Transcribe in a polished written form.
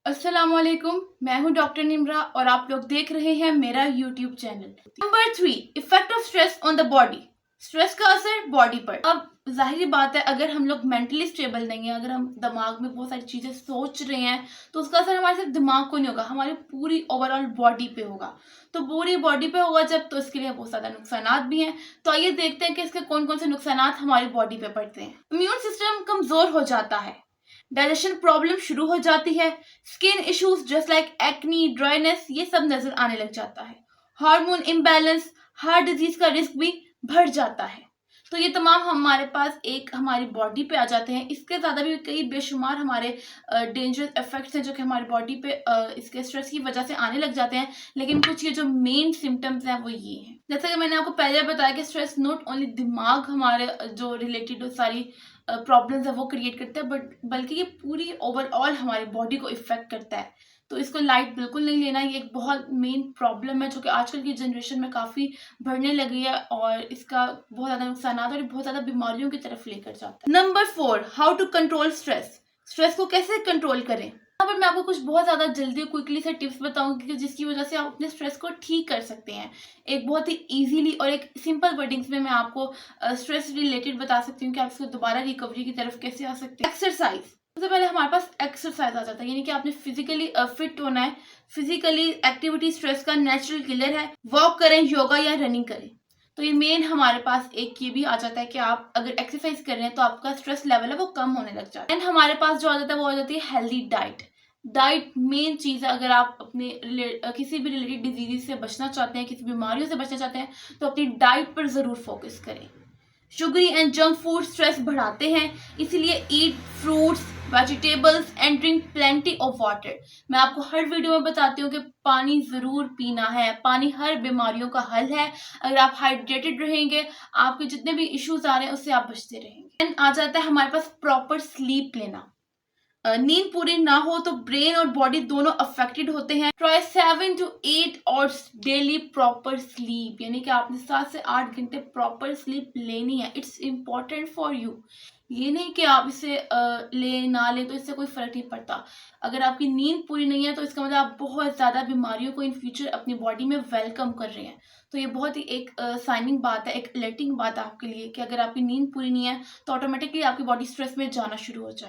अस्सलामुअलैकुम, मैं हूं डॉक्टर निम्रा और आप लोग देख रहे हैं मेरा YouTube channel. Number 3, effect of stress on the body. Stress का असर बॉडी पर। अब जाहिर बात है, अगर हम लोग मेंटली स्टेबल नहीं है, अगर हम दिमाग में बहुत सारी चीजें सोच रहे हैं, तो उसका असर हमारे सिर्फ दिमाग को नहीं होगा, हमारी पूरी ओवरऑल बॉडी पे होगा। तो पूरी बॉडी पे होगा जब, तो इसके लिए बहुत ज्यादा नुकसान भी हैं। तो आइए देखते हैं कि इसके कौन कौन से नुकसान हमारी बॉडी पे पड़ते हैं। इम्यून सिस्टम कमजोर हो जाता है, डाइजेशन प्रॉब्लम शुरू हो जाती है, skin issues just like acne, dryness, ये सब नजर आने लग जाता है। हार्मोन इम्बैलेंस, हार्ट डिजीज का रिस्क भी बढ़ जाता है। तो ये तमाम हमारे पास एक हमारी बॉडी पे आ जाते हैं। इसके ज्यादा भी कई बेशुमार हमारे डेंजरस इफेक्ट्स हैं जो कि हमारी बॉडी पे इसके स्ट्रेस की वजह से आने लग जाते हैं। लेकिन कुछ ये जो मेन सिम्टम्स हैं वो ये हैं, जैसा कि मैंने आपको पहले बताया कि स्ट्रेस नॉट ओनली दिमाग हमारे जो रिलेटेड सारी प्रॉब्लम्स है वो क्रिएट करता है, बट बल्कि ये पूरी ओवरऑल हमारी बॉडी को इफेक्ट करता है। तो इसको लाइट बिल्कुल नहीं लेना। ये एक बहुत मेन प्रॉब्लम है जो कि आजकल की जनरेशन में काफ़ी बढ़ने लगी है और इसका बहुत ज़्यादा नुकसान और बहुत ज़्यादा बीमारियों की तरफ लेकर जाता है। Number 4, how to control stress. Stress को कैसे कंट्रोल करें। यहाँ पर मैं आपको कुछ बहुत ज़्यादा जल्दी क्विकली से टिप्स बताऊंगी जिसकी वजह से आप अपने स्ट्रेस को ठीक कर सकते हैं। एक बहुत ही इजीली और एक सिंपल वर्डिंग्स में मैं आपको स्ट्रेस रिलेटेड बता सकती हूँ कि आप इसको दोबारा रिकवरी की तरफ कैसे आ सकते हैं। एक्सरसाइज। सबसे पहले हमारे पास एक्सरसाइज आ जाता है, यानी कि आपने फिजिकली फिट होना है। फिजिकली एक्टिविटी स्ट्रेस का नेचुरल किलर है। वॉक करें, योगा या रनिंग करें। तो ये मेन हमारे पास एक ये भी आ जाता है कि आप अगर एक्सरसाइज कर रहे हैं तो आपका स्ट्रेस लेवल है वो कम होने लग जाता है। एंड हमारे पास जो आ जाता है वो आ जाती है हेल्दी डाइट। डाइट मेन चीज़ है। अगर आप अपने किसी भी रिलेटेड डिजीज से बचना चाहते हैं, किसी बीमारियों से बचना चाहते हैं, तो अपनी डाइट पर ज़रूर फोकस करें। Sugary and junk food stress बढ़ाते हैं, इसलिए ईट fruits, vegetables and drink plenty of water. मैं आपको हर वीडियो में बताती हूँ कि पानी ज़रूर पीना है। पानी हर बीमारियों का हल है। अगर आप हाइड्रेटेड रहेंगे, आपके जितने भी इश्यूज आ रहे हैं उससे आप बचते रहेंगे। एंड आ जाता है हमारे पास प्रॉपर स्लीप लेना। नींद पूरी ना हो तो ब्रेन और बॉडी दोनों अफेक्टेड होते हैं। Try 7 to 8 hours daily proper sleep, यानी कि आपने 7 से 8 घंटे प्रॉपर स्लीप लेनी है। It's important for you. ये नहीं कि आप इसे ले ना ले तो इससे कोई फर्क नहीं पड़ता। अगर आपकी नींद पूरी नहीं है तो इसका मतलब आप बहुत ज़्यादा बीमारियों को इन फ्यूचर अपनी बॉडी में वेलकम कर रहे हैं। तो ये बहुत ही एक साइनिंग बात है, एक अलर्टिंग बात है आपके लिए कि अगर आपकी नींद पूरी नहीं है तो ऑटोमेटिकली आपकी बॉडी स्ट्रेस में जाना शुरू हो जाए।